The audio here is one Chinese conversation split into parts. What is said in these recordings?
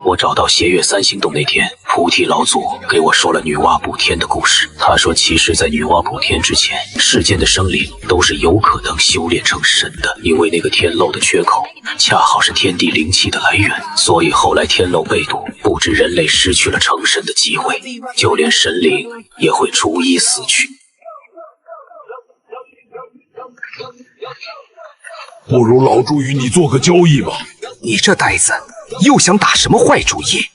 我找到邪月三星洞那天，菩提老祖给我说了女娲补天的故事。他说，其实，在女娲补天之前，世间的生灵都是有可能修炼成神的，因为那个天漏的缺口，恰好是天地灵气的来源。所以后来天漏被堵，不止人类失去了成神的机会，就连神灵也会逐一死去。不如老朱与你做个交易吧。你这呆子又想打什么坏主意？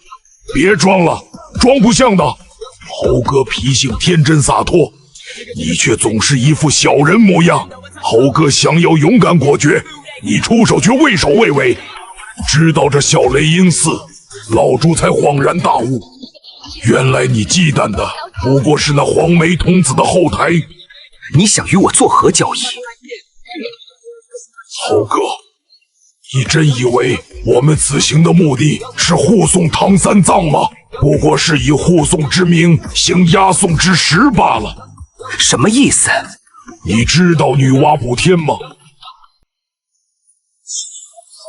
别装了，装不像的。猴哥脾性天真洒脱，你却总是一副小人模样。猴哥想要勇敢果决，你出手却畏首畏尾。知道这小雷音寺，老朱才恍然大悟，原来你忌惮的不过是那黄眉童子的后台。你想与我做何交易？猴哥，你真以为我们此行的目的是护送唐三藏吗？不过是以护送之名行押送之实罢了。什么意思？你知道女娲补天吗？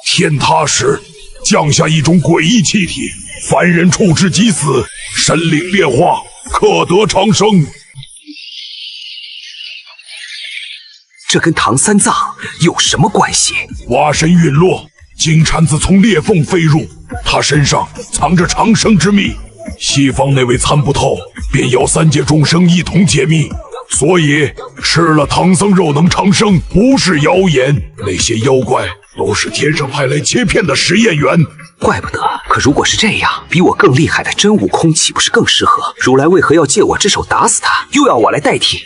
天塌时降下一种诡异气体，凡人触之即死，神灵炼化，可得长生。这跟唐三藏有什么关系？蛙神陨落，金蝉子从裂缝飞入，他身上藏着长生之秘。西方那位参不透，便邀三界众生一同解密。所以吃了唐僧肉能长生，不是谣言。那些妖怪都是天上派来切片的实验员。怪不得。可如果是这样，比我更厉害的真悟空岂不是更适合？如来为何要借我之手打死他，又要我来代替？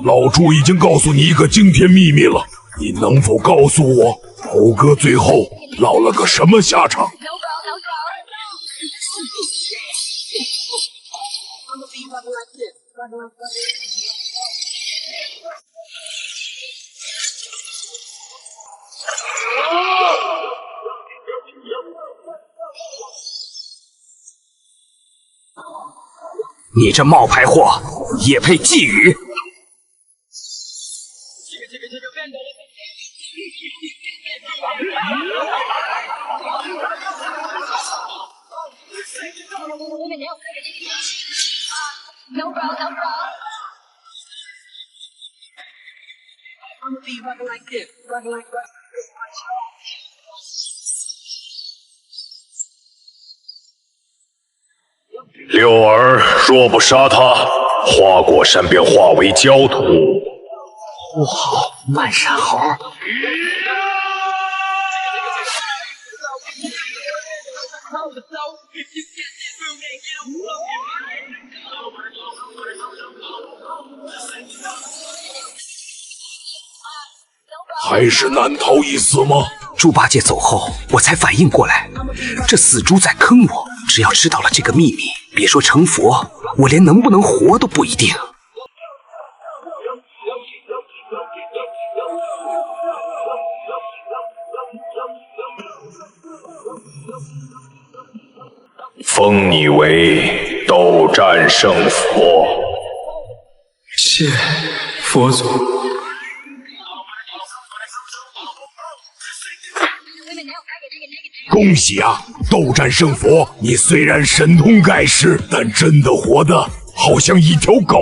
老朱已经告诉你一个惊天秘密了，你能否告诉我，猴哥最后落了个什么下场？你这冒牌货也配觊觎？六儿若不杀他，花果山便化为焦土。不好，漫山猴！还是难逃一死吗？猪八戒走后，我才反应过来，这死猪在坑我。只要知道了这个秘密，别说成佛，我连能不能活都不一定。封你为斗战胜佛。谢佛祖。恭喜啊！斗战胜佛，你虽然神通盖世，但真的活得好像一条狗。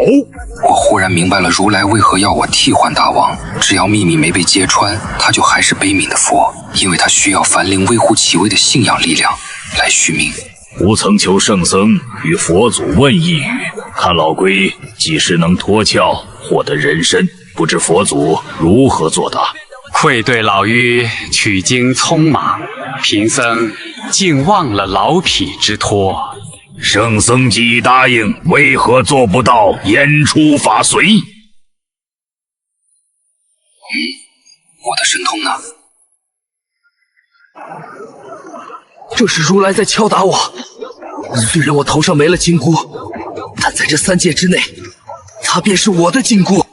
我忽然明白了如来为何要我替换大王。只要秘密没被揭穿，他就还是悲悯的佛，因为他需要凡灵微乎其微的信仰力量来续命。吾曾求圣僧与佛祖问一语，看老龟几时能脱壳获得人身，不知佛祖如何作答？愧对老愚取经匆忙，贫僧竟忘了老匹之托。圣僧既已答应，为何做不到言出法随？我的神通呢？这是如来在敲打我。虽然我头上没了金箍，但在这三界之内，他便是我的金箍。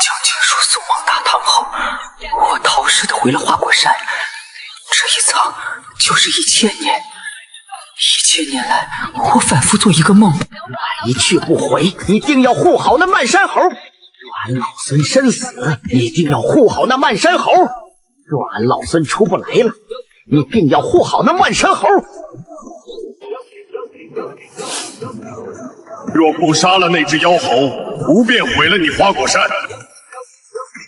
将经书送往大唐后，我逃似的回了花果山。这一藏就是1000年。1000年来，我反复做一个梦，一去不回，一定要护好那漫山猴。俺老孙身死，一定要护好那漫山猴。若俺老孙出不来了，你定要护好那漫山猴。若不杀了那只妖猴，不便毁了你花果山。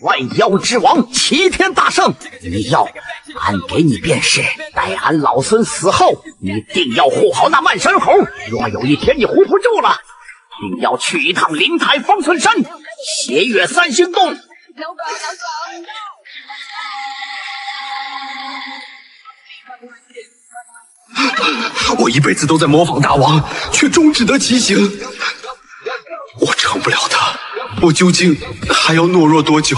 万妖之王，齐天大圣，你要俺给你便是。待俺老孙死后，你定要护好那漫山猴。若有一天你护不住了，定要去一趟灵台方寸山，斜月三星洞。我一辈子都在模仿大王，却终只得其形。我成不了他，我究竟还要懦弱多久？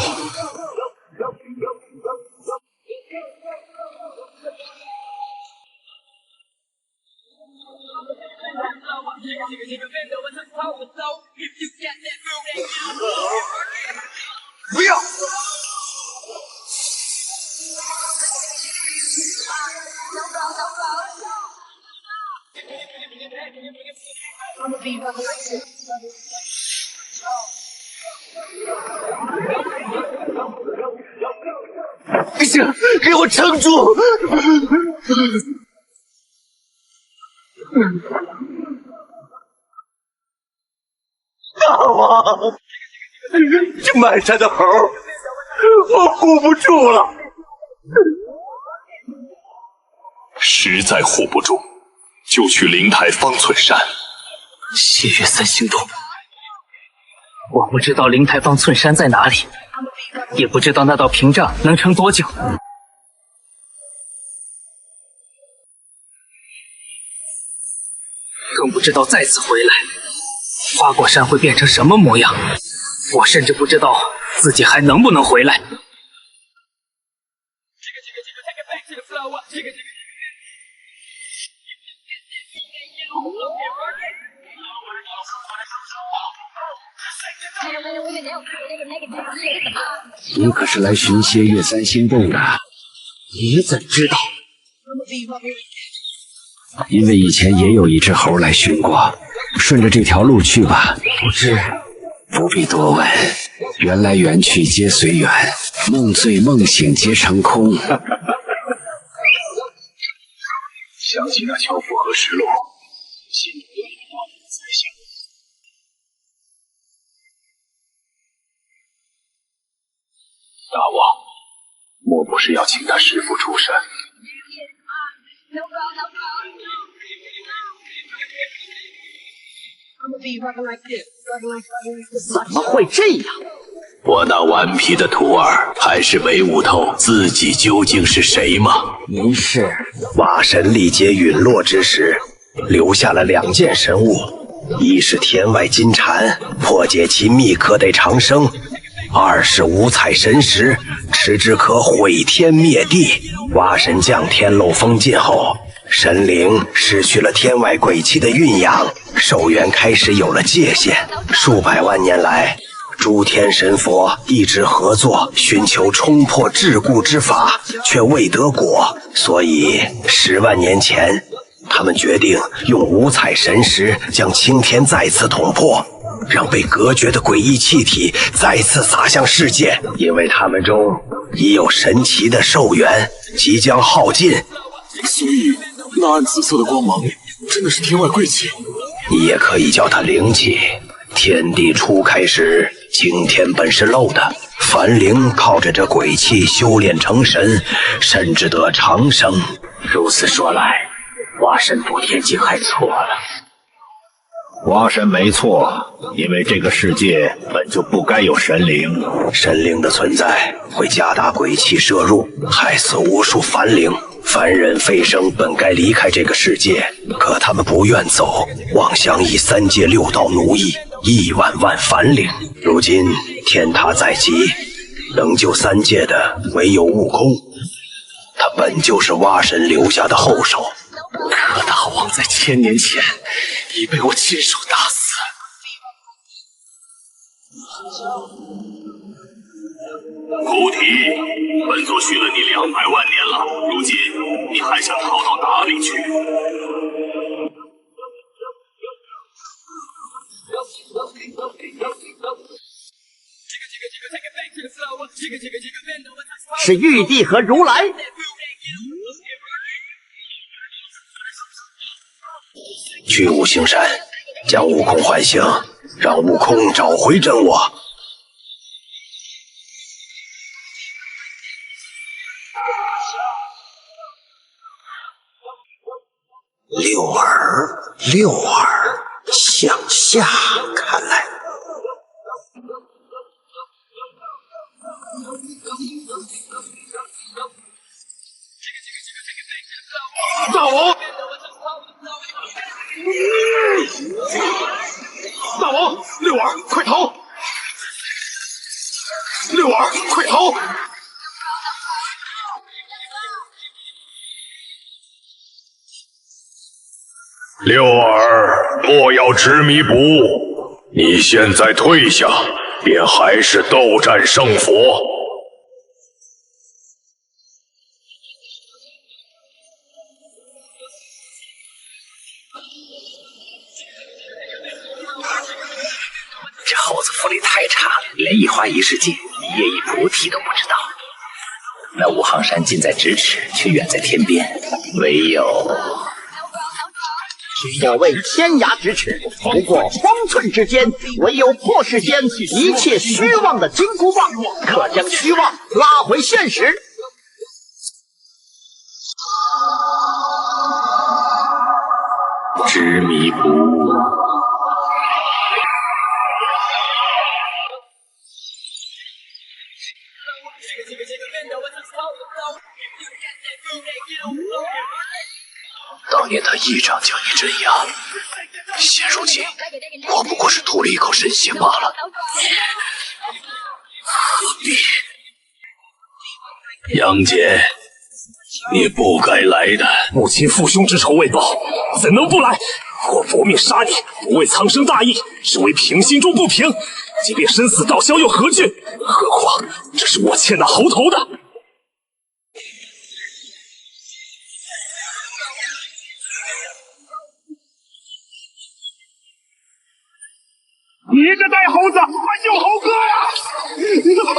不要！不行，给我撑住！大王，这满山的猴，我护不住了。实在护不住，就去灵台方寸山。斜月三星洞，我不知道灵台方寸山在哪里，也不知道那道屏障能撑多久。更不知道再次回来，花果山会变成什么模样。我甚至不知道自己还能不能回来。你可是来寻斜月三星洞的？你怎知道？因为以前也有一只猴来寻过，顺着这条路去吧。不知，不必多问，缘来缘去皆随缘，梦醉梦醒皆成空。想起那樵夫河石路，心里有一道才行。大王，莫不是要请他师父出山？怎么会这样？我那顽皮的徒儿还是没悟透自己究竟是谁吗？您是蛙神历劫陨落之时，留下了2件神物，一是天外金蝉，破解其秘可得长生；二是五彩神石，持之可毁天灭地。蛙神降天漏风禁后，神灵失去了天外鬼气的蕴养，寿元开始有了界限。数百万年来，诸天神佛一直合作，寻求冲破桎梏之法，却未得果。所以10万年前，他们决定用五彩神石将青天再次捅破，让被隔绝的诡异气体再次洒向世界。因为他们中已有神奇的寿元即将耗尽，所以那暗紫色的光芒真的是天外贵气。你也可以叫它灵气。天地初开时，青天本是漏的，凡灵靠着这鬼气修炼成神，甚至得长生。如此说来，蛙神补天竟还错了。蛙神没错，因为这个世界本就不该有神灵。神灵的存在会加大鬼气摄入，害死无数凡灵。凡人飞升本该离开这个世界，可他们不愿走，妄想以3界6道奴役1万万凡灵。如今天塌在即，能救3界的唯有悟空，他本就是蛙神留下的后手。可大王在1000年前已被我亲手打死。菩提，本座许了你200万年了，如今你还想逃到哪里去？是玉帝和如来。去五行山，将悟空唤醒，让悟空找回真我。六耳，六耳，向下看来。大王！大王，六耳，快逃！六耳，快逃！六耳，莫要执迷不悟，你现在退下，便还是斗战胜佛。这猴子福利太差了，连一花一世界、一叶一菩提都不知道。那五行山近在咫尺，却远在天边，唯有……所谓天涯咫尺，不过方寸之间，唯有破世间一切虚妄的金箍棒，可将虚妄拉回现实。执迷不悟。当年他一掌将你镇压，现如今我不过是吐了一口神血罢了，何必？杨戬，你不该来的。母亲父兄之仇未报，怎能不来？我搏命杀你，不为苍生大义，是为平心中不平。即便生死道消又何惧？何况这是我欠那猴头的。你这呆猴子，快救猴哥呀！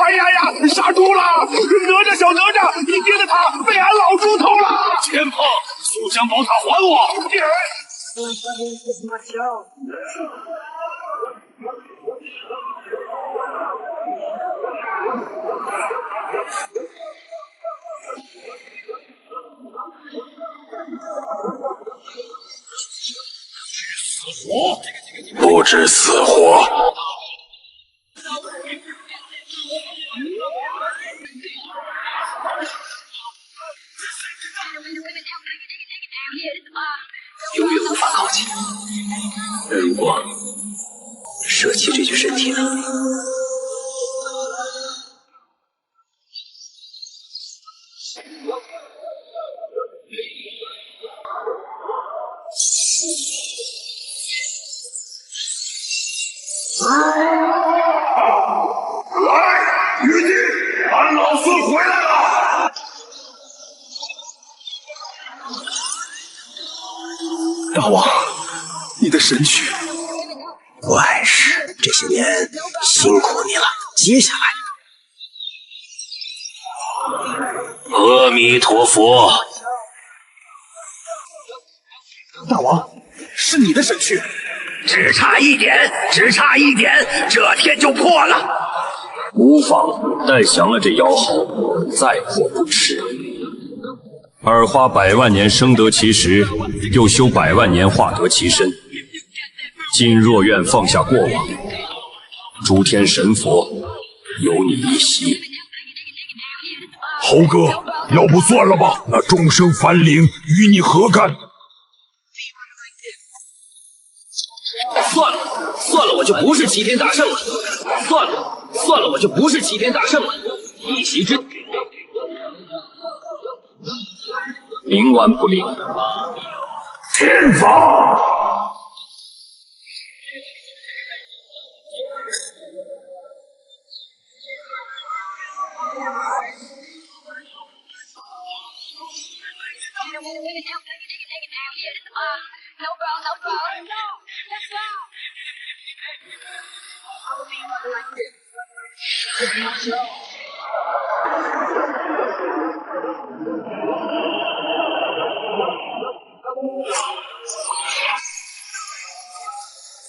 哎呀呀，杀猪了！哪吒小哪吒，你爹的塔被俺老猪偷了！钱胖，速将宝塔还我！不知死活！永远无法靠近。如果舍弃这具身体呢？来，玉帝，俺老孙回来了！大王，你的神躯。怪事，这些年辛苦你了。接下来，阿弥陀佛。大王，是你的神躯。只差一点，只差一点，这天就破了。无妨，待降了这妖猴，再破不迟。尔花100万年生得其时，又修100万年化得其身。今若愿放下过往，诸天神佛有你一席。猴哥，要不算了吧，那众生返领与你何干？算了，我就不是齐天大圣了。算了，我就不是齐天大圣了。一席之地，冥顽不灵。天法！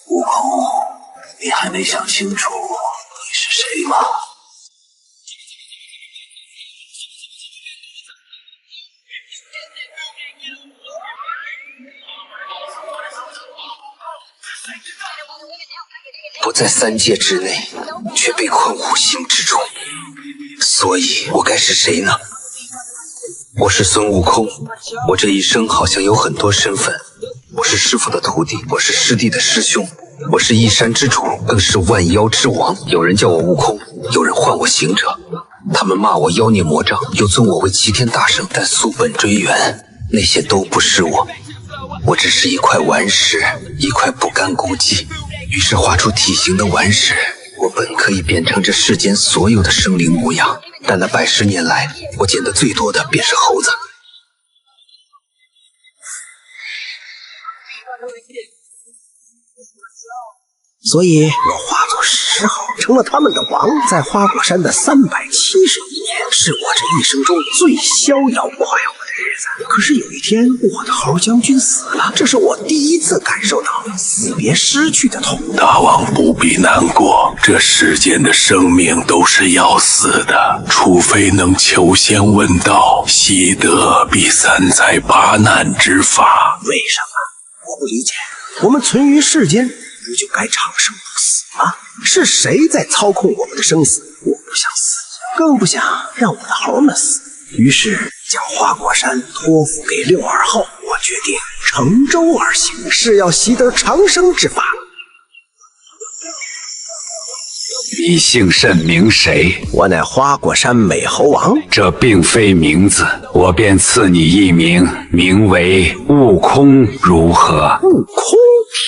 悟空，你还没想清楚你是谁吗？不在三界之内，却被困五行之中，所以我该是谁呢？我是孙悟空，我这一生好像有很多身份。我是师父的徒弟，我是师弟的师兄，我是一山之主，更是万妖之王。有人叫我悟空，有人唤我行者，他们骂我妖孽魔障，又尊我为齐天大圣，但溯本追源，那些都不是我。我只是一块顽石，一块不甘孤寂。于是画出体型的顽石，我本可以变成这世间所有的生灵模样，但那100十年来，我见的最多的便是猴子。所以我化作石猴，成了他们的王。在花果山的371年，是我这一生中最逍遥快活的日子。可是有一天，我的猴将军死了，这是我第一次感受到死别失去的痛。大王不必难过，这世间的生命都是要死的，除非能求仙问道，习得避3灾8难之法。为什么？我不理解。我们存于世间，不就该长生不死吗？是谁在操控我们的生死？我不想死，更不想让我的猴们死。于是将花果山托付给六耳后，我决定乘舟而行，是要习得长生之法。你姓甚名谁？我乃花果山美猴王。这并非名字，我便赐你一名，名为悟空，如何？悟空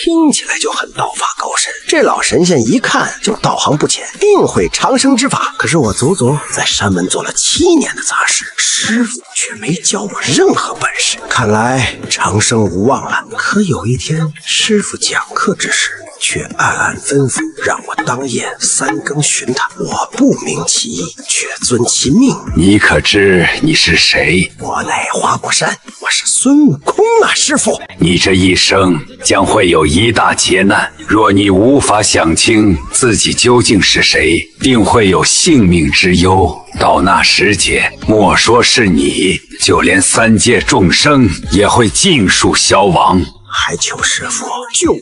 听起来就很道法高深，这老神仙一看就道行不浅，定会长生之法。可是我足足在山门做了7年的杂事，师傅却没教我任何本事，看来长生无望了。可有一天，师傅讲课之时，却暗暗吩咐让我当夜3更寻他。我不明其意，却遵其命。你可知你是谁？我乃花果山，我是孙悟空啊，师傅。你这一生将会有一大劫难，若你无法想清自己究竟是谁，定会有性命之忧。到那时节，莫说是你，就连3界众生也会尽数消亡。还求师傅救我。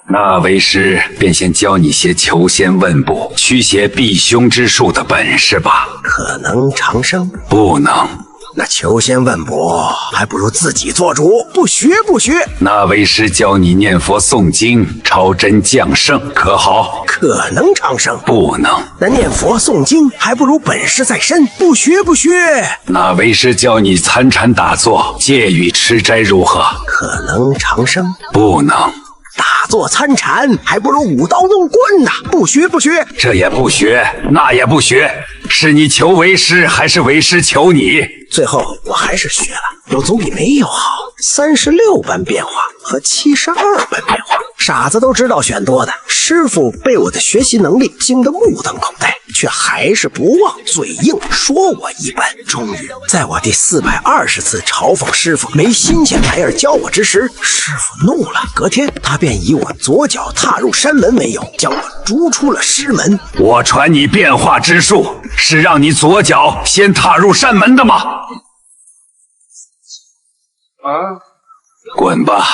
那为师便先教你些求仙问卜、驱邪避凶之术的本事吧。可能长生？不能。那求仙问卜，还不如自己做主，不学不学。那为师教你念佛诵经，超真降圣，可好？可能长生？不能。那念佛诵经，还不如本事在身，不学不学。那为师教你参禅打坐，戒语吃斋，如何？可能长生？不能。打坐参禅，还不如舞刀弄棍呢，不学不学。这也不学，那也不学，是你求为师，还是为师求你？最后我还是学了，有总比没有好。36般变化和72般变化，傻子都知道选多的。师傅被我的学习能力惊得目瞪口呆，却还是不忘嘴硬说我一般。终于在我第420次嘲讽师傅没新鲜玩意儿教我之时，师傅怒了。隔天他便以我左脚踏入山门为由，将我逐出了师门。我传你变化之术，是让你左脚先踏入山门的吗？滚吧，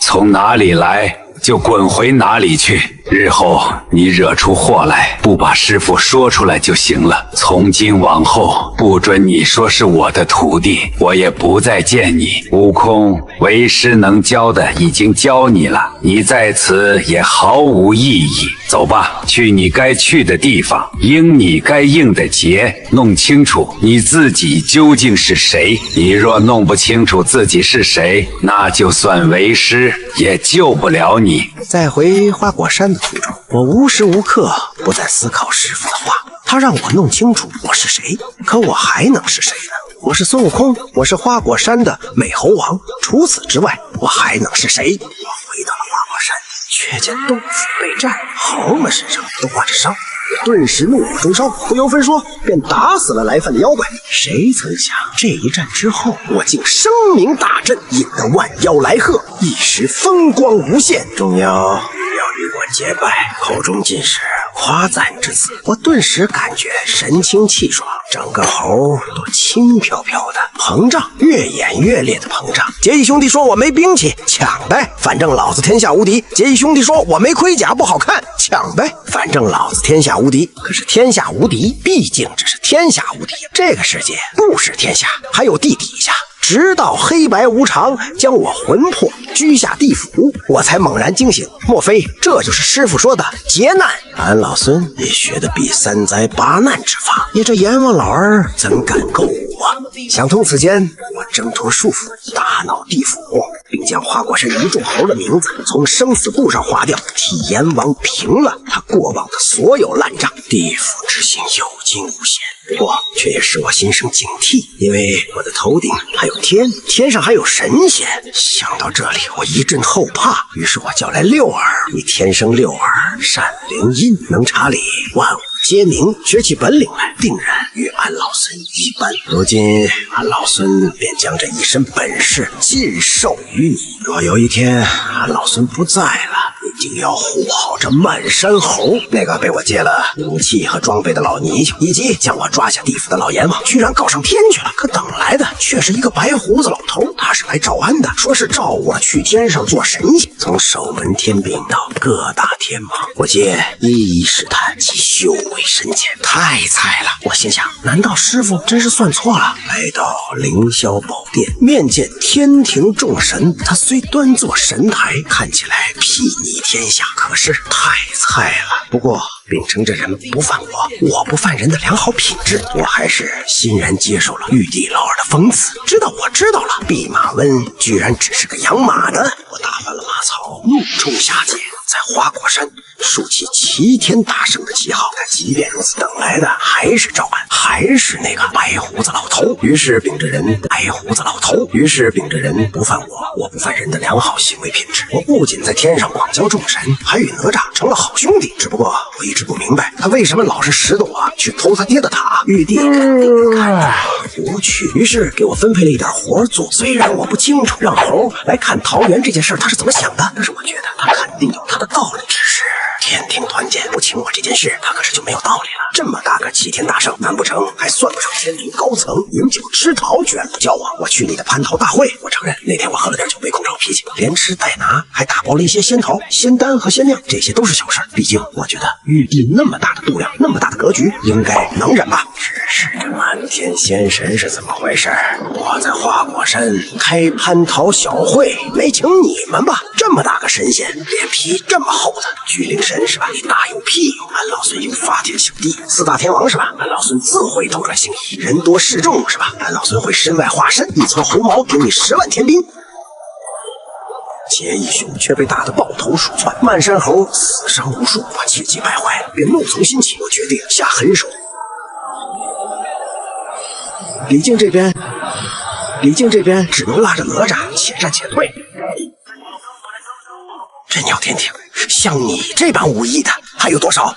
从哪里来就滚回哪里去。日后你惹出祸来，不把师傅说出来就行了。从今往后，不准你说是我的徒弟，我也不再见你。悟空，为师能教的已经教你了，你在此也毫无意义。走吧，去你该去的地方，应你该应的劫，弄清楚你自己究竟是谁。你若弄不清楚自己是谁，那就算为师也救不了你。在回花果山的途中，我无时无刻不在思考师傅的话。他让我弄清楚我是谁，可我还能是谁呢？我是孙悟空，我是花果山的美猴王，除此之外，我还能是谁？我回到了花果山，却见洞府被占，猴们身上都挂着伤，顿时怒火中烧，不由分说便打死了来犯的妖怪。谁曾想这一战之后，我竟声名大振，引得万妖来贺，一时风光无限。众妖要与我结拜，口中尽是夸赞之词，我顿时感觉神清气爽，整个猴都轻飘飘的，膨胀，越演越烈的膨胀。结义兄弟说我没兵器，抢呗，反正老子天下无敌。结义兄弟说我没盔甲不好看，抢呗，反正老子天下无敌。可是天下无敌毕竟只是天下无敌，这个世界不是天下，还有地底下。直到黑白无常将我魂魄拘下地府，我才猛然惊醒，莫非这就是师傅说的劫难？俺老孙也学得比三灾八难之法，你这阎王老儿怎敢够我啊？想通此间，我挣脱束缚，大闹地府，并将花果山一众猴的名字从生死簿上划掉，替阎王平了他过往的所有烂账。地府之行有惊无险，不过却也使我心生警惕，因为我的头顶还有天，天上还有神仙。想到这里，我一阵后怕，于是我叫来六耳，你天生六耳，善灵音，能查理，万物皆明，学起本领来，定然与俺老孙一般。如今俺老孙便将这一身本事尽授于你。若有一天俺老孙不在了，你定要护好这漫山猴，那个被我借了武器和装备的老泥鳅，以及将我抓下地府的老阎王，居然告上天去了。可等来的却是一个白胡子老头，他是来招安的，说是召我去天上做神仙，从守门天兵到各大天王，我皆一一试探其修为深浅，太菜了。我心想，难道师傅真是算错了？来到凌霄宝殿，面见天庭众神，他虽端坐神台，看起来睥睨天下，可是太菜了。不过秉承着人不犯我不犯人的良好品质，我还是欣然接受了玉帝老儿的封赐。知道我知道了，弼马温居然只是个养马的。我打翻了马槽，怒冲下界，在花果山竖起齐天大圣的旗号。但即便如此，等来的还是招安，还是那个白胡子老头。于是秉着人不犯我不犯人的良好行为品质，我不仅在天上广交众神，还与哪吒成了好兄弟。只不过我一直不明白，他为什么老是拾掇我去偷他爹的塔。玉帝肯定看着无趣，于是给我分配了一点活做。虽然我不清楚让猴来看桃园这件事他是怎么想的，但是我觉得他肯定有他的道理。只是天庭团建不请我这件事，他可是就没有道理了。这么大个齐天大圣，难不成还算不上天庭高层？饮酒吃桃居然不教我去你的蟠桃大会。我承认那天我喝了点酒，没空找脾气，连吃带拿，还打包了一些仙桃、仙丹和仙酿，这些都是小事。毕竟我觉得玉帝那么大的度量，那么大的格局，应该能忍吧。只是这满天仙神是怎么回事？我在花果山开蟠桃小会，没请你们吧？这么大个神仙，脸皮这么厚的巨灵神是吧？你大有屁用！俺老孙有发天小地，四大天王是吧？俺老孙自会斗转星移，人多势众是吧？俺老孙会身外化身，一撮猴毛顶你10万天兵。结义兄却被打得抱头鼠窜，漫山猴死伤无数，我气急败坏了，便怒从心起，我决定下狠手。李靖这边只能拉着哪吒且战且退。真鸟天庭，像你这般武艺的还有多少？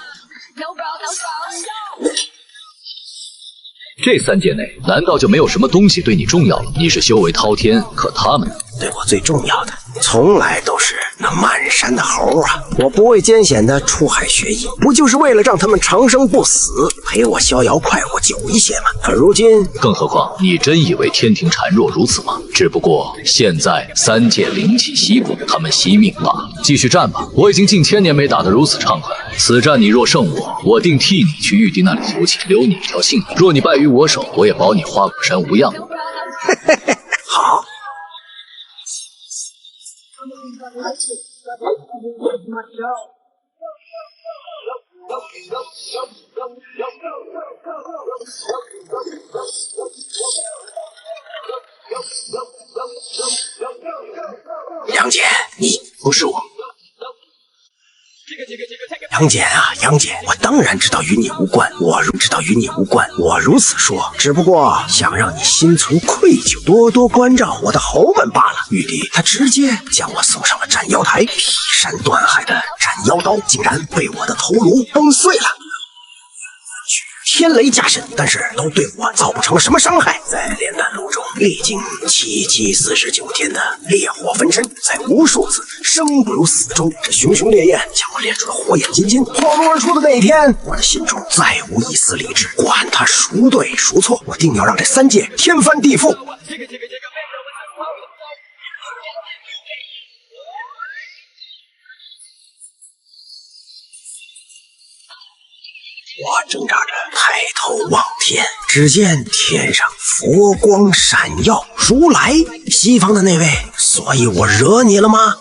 这3界内难道就没有什么东西对你重要了？你是修为滔天，可他们呢？对我最重要的从来都是那漫山的猴啊！我不畏艰险的出海学艺，不就是为了让他们长生不死，陪我逍遥快活久一些吗？可如今，更何况你真以为天庭孱弱如此吗？只不过现在3界灵气稀薄，他们惜命罢了。继续战吧，我已经近1000年没打得如此畅快。此战你若胜我，我定替你去玉帝那里服气，留你一条性命；若你败于我手，我也保你花果山无恙。好。杨戬，你不是我。杨戬啊，杨戬，我当然知道与你无关，我如此说，只不过想让你心存愧疚，多多关照我的猴们罢了。玉帝他直接将我送上了斩妖台，劈山断海的斩妖刀竟然被我的头颅崩碎了。天雷加身，但是都对我造不成了什么伤害。在炼丹炉中历经749天的烈火焚身，在无数次生不如死中，这熊熊烈焰将我炼出了火眼金睛。破炉而出的那一天，我的心中再无一丝理智，管他孰对孰错，我定要让这3界天翻地覆。我挣扎着抬头望天，只见天上佛光闪耀，如来，西方的那位，所以我惹你了吗？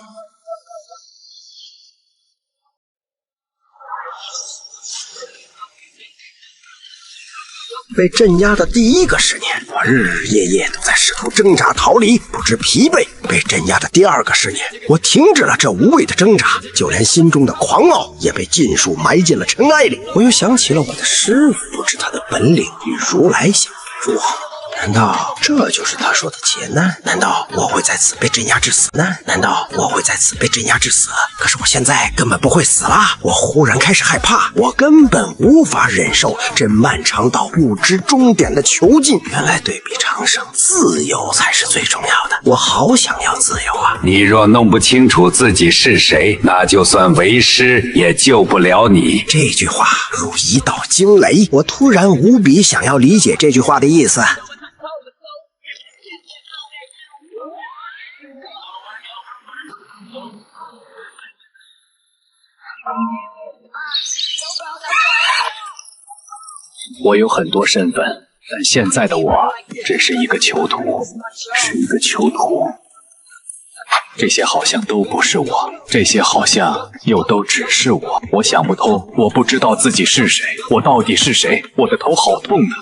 被镇压的第1个10年，我日日夜夜都在试图挣扎逃离，不知疲惫。被镇压的第2个10年，我停止了这无谓的挣扎，就连心中的狂傲也被尽数埋进了尘埃里。我又想起了我的师傅，不知他的本领与如来相比如何？难道这就是他说的劫难？难道我会在此被镇压致死？难道我会在此被镇压致死？可是我现在根本不会死啦！我忽然开始害怕，我根本无法忍受这漫长到不知终点的囚禁。原来对比长生，自由才是最重要的。我好想要自由啊！你若弄不清楚自己是谁，那就算为师也救不了你。这句话如一道惊雷，我突然无比想要理解这句话的意思。我有很多身份，但现在的我只是一个囚徒，是一个囚徒。这些好像都不是我，这些好像又都只是我。我想不通，我不知道自己是谁，我到底是谁？我的头好痛啊！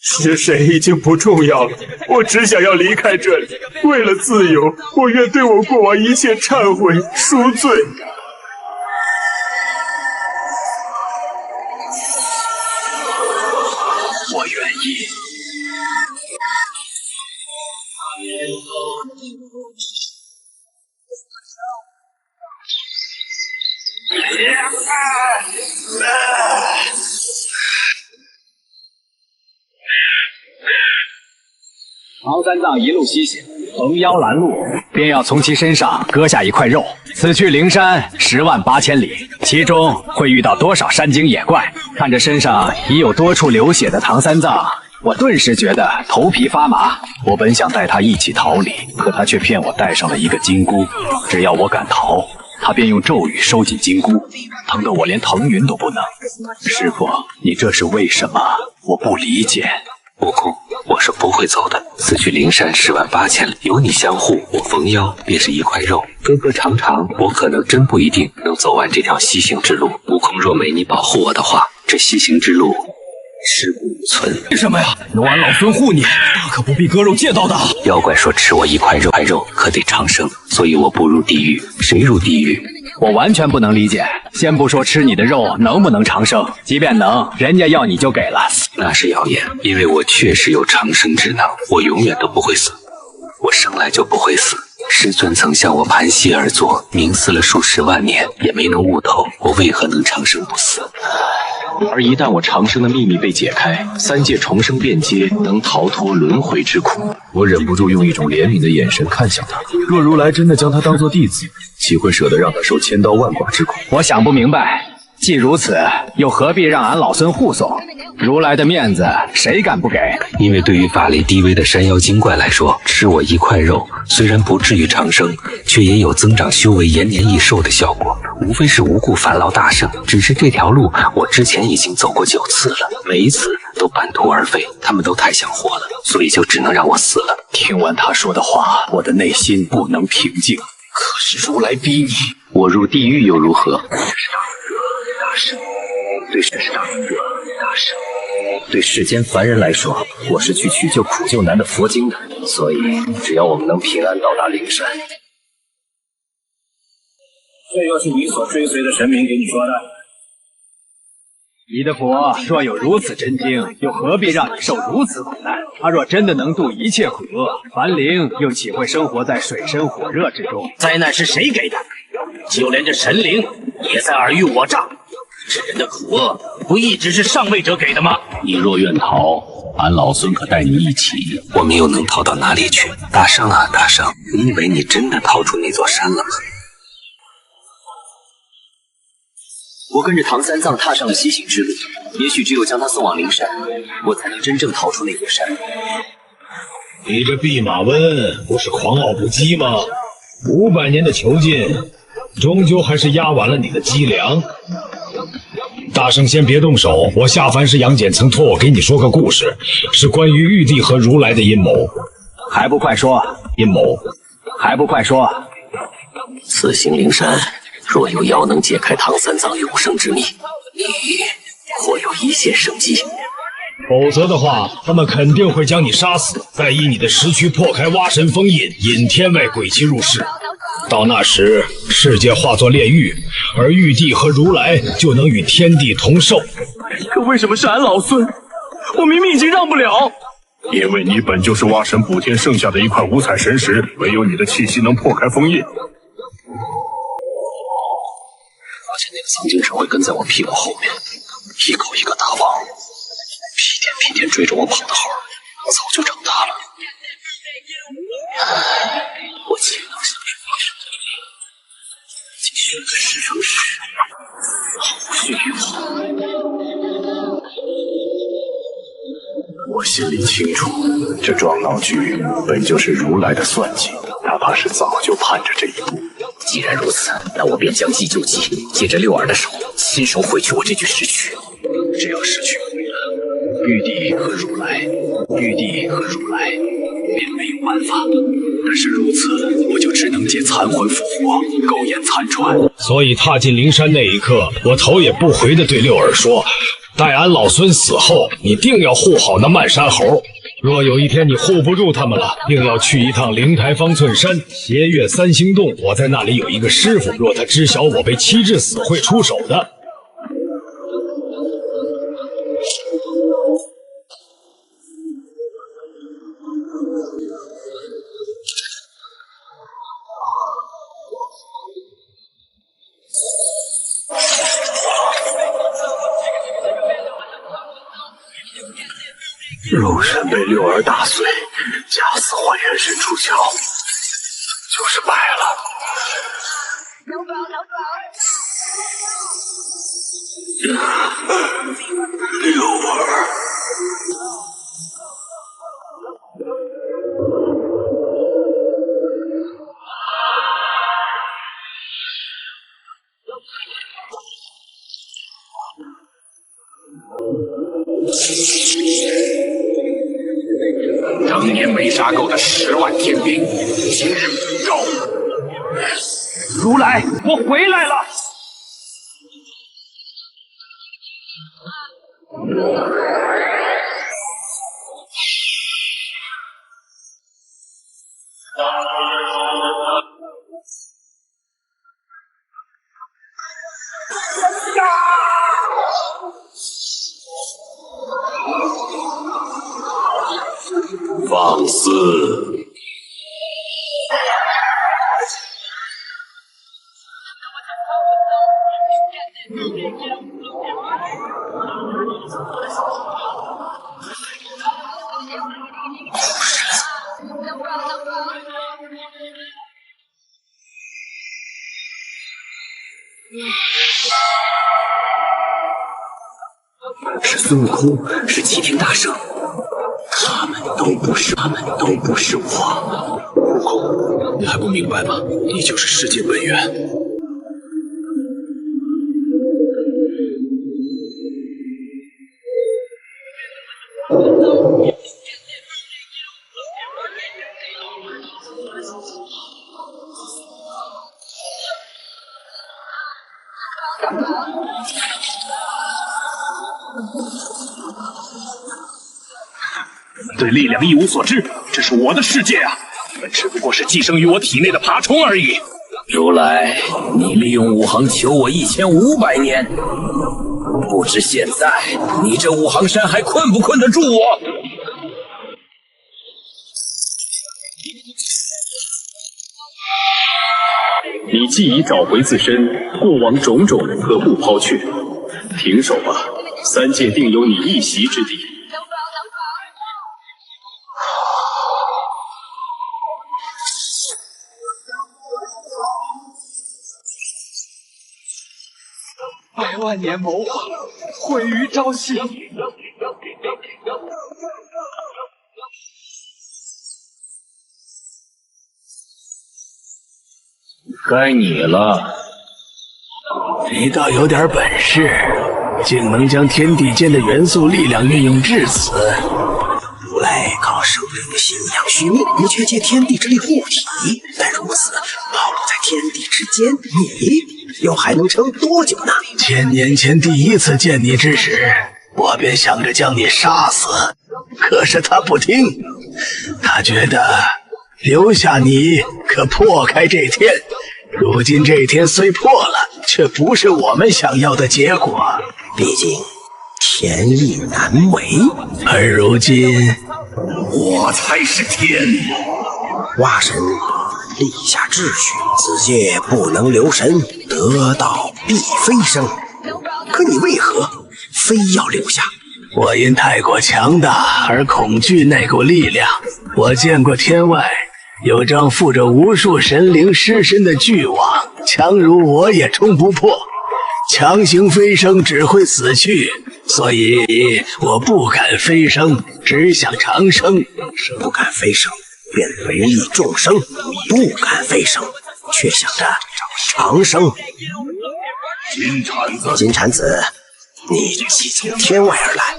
是谁已经不重要了，我只想要离开这里。为了自由，我愿对我过往一切忏悔赎罪。我愿意。唐三藏一路西行，逢妖拦路，便要从其身上割下一块肉。此去灵山10万8千里，其中会遇到多少山精野怪？看着身上已有多处流血的唐三藏，我顿时觉得头皮发麻。我本想带他一起逃离，可他却骗我带上了一个金箍，只要我敢逃，他便用咒语收紧金箍，疼得我连腾云都不能。师父，你这是为什么？我不理解。悟空，我是不会走的。此去灵山10万8千里，有你相护，我逢妖便是一块肉。隔隔长长，我可能真不一定能走完这条西行之路。悟空若没你保护我的话，这西行之路尸骨无存。为什么呀？有俺老孙护你，大可不必割肉借道的。妖怪说吃我一块肉可得长生，所以我不入地狱。谁入地狱？我完全不能理解。先不说吃你的肉能不能长生，即便能，人家要你就给了。那是谣言，因为我确实有长生之能，我永远都不会死，我生来就不会死。师尊曾向我盘膝而坐，冥思了数10万年，也没能悟透我为何能长生不死。而一旦我长生的秘密被解开，3界重生便捷，能逃脱轮回之苦。我忍不住用一种怜悯的眼神看向他。若如来真的将他当作弟子，岂会舍得让他受千刀万剐之苦？我想不明白，既如此，又何必让俺老孙护送？如来的面子，谁敢不给？因为对于法力低微的山妖精怪来说，吃我一块肉，虽然不至于长生，却也有增长修为、延年益寿的效果。无非是无故烦劳大圣，只是这条路我之前已经走过9次了，每一次都半途而废。他们都太想活了，所以就只能让我死了。听完他说的话，我的内心不能平静。可是如来逼你，我入地狱又如何？对世间凡人来说，我是去取救苦救难的佛经的，所以只要我们能平安到达灵山。这又是你所追随的神明给你说的？你的佛若有如此真经，又何必让你受如此苦难？他若真的能度一切苦厄，凡灵又岂会生活在水深火热之中？灾难是谁给的？就连这神灵也在尔虞我诈。这人的苦厄不一直是上位者给的吗？你若愿逃，俺老孙可带你一起。我们又能逃到哪里去？大圣啊，大圣，你以为你真的逃出那座山了吗？我跟着唐三藏踏上了西行之路，也许只有将他送往灵山，我才能真正逃出那座山。你这弼马温不是狂傲不羁吗？500年的囚禁，终究还是压完了你的脊梁。大圣先别动手，我下凡时杨戬曾托我给你说个故事，是关于玉帝和如来的阴谋。还不快说阴谋？还不快说？此行灵山，若有药能解开唐三藏永生之谜，你或有一线生机。否则的话，他们肯定会将你杀死，再以你的石躯破开蛙神封印，引天外鬼气入世。到那时，世界化作炼狱，而玉帝和如来就能与天地同寿。可为什么是俺老孙？我明明已经让不了。因为你本就是蛙神补天剩下的一块五彩神石，唯有你的气息能破开封印。而且那个藏经只会跟在我屁股后面，一口一个大王，屁颠追着我跑的猴，早就长大了。我岂能像是蛙神的力，继续个十成十，毫无血与火。我心里清楚，这桩闹剧本就是如来的算计，他怕是早就盼着这一步。既然如此，那我便将计就计，借着六儿的手，亲手毁去我这具石躯。只要石躯毁了，玉帝和如来便没有办法。但是如此，我就只能借残魂复活，苟延残喘。所以踏进灵山那一刻，我头也不回地对六耳说：待俺老孙死后，你定要护好那漫山猴。若有一天你护不住他们了，定要去一趟灵台方寸山，斜月三星洞。我在那里有一个师傅，若他知晓我被欺致死，会出手的。肉身被六儿打碎，假死还原身出窍，就是败了。六儿，当年没杀够的10万天兵，今日不够。如来，我回来了。放肆！是孙悟空，是齐天大圣，他们都不是我。悟空，你还不明白吗？你就是世界本源。对力量一无所知，这是我的世界啊！你们只不过是寄生于我体内的爬虫而已。如来，你利用五行求我1500年，不知现在你这五行山还困不困得住我？你既已找回自身，过往种种何不抛却？停手吧，3届定有你一席之地。百万年谋划，毁于朝夕。该你了。你倒有点本事，竟能将天地间的元素力量运用至此。如来靠生灵的信仰续命，你却借天地之力护体，但如此暴露在天地之间，你又还能撑多久呢？1000年前第一次见你之时，我便想着将你杀死，可是他不听，他觉得留下你可破开这天。如今这天虽破了，却不是我们想要的结果。毕竟天意难违，而如今我才是天。蛙神立下秩序，此界不能留神，得道必飞升。可你为何非要留下？我因太过强大而恐惧那股力量。我见过天外有张附着无数神灵尸身的巨网，强如我也冲不破。强行飞升只会死去，所以我不敢飞升，只想长生。不敢飞升，便无益众生；不敢飞升，却想着长生。金蝉子，你既从天外而来，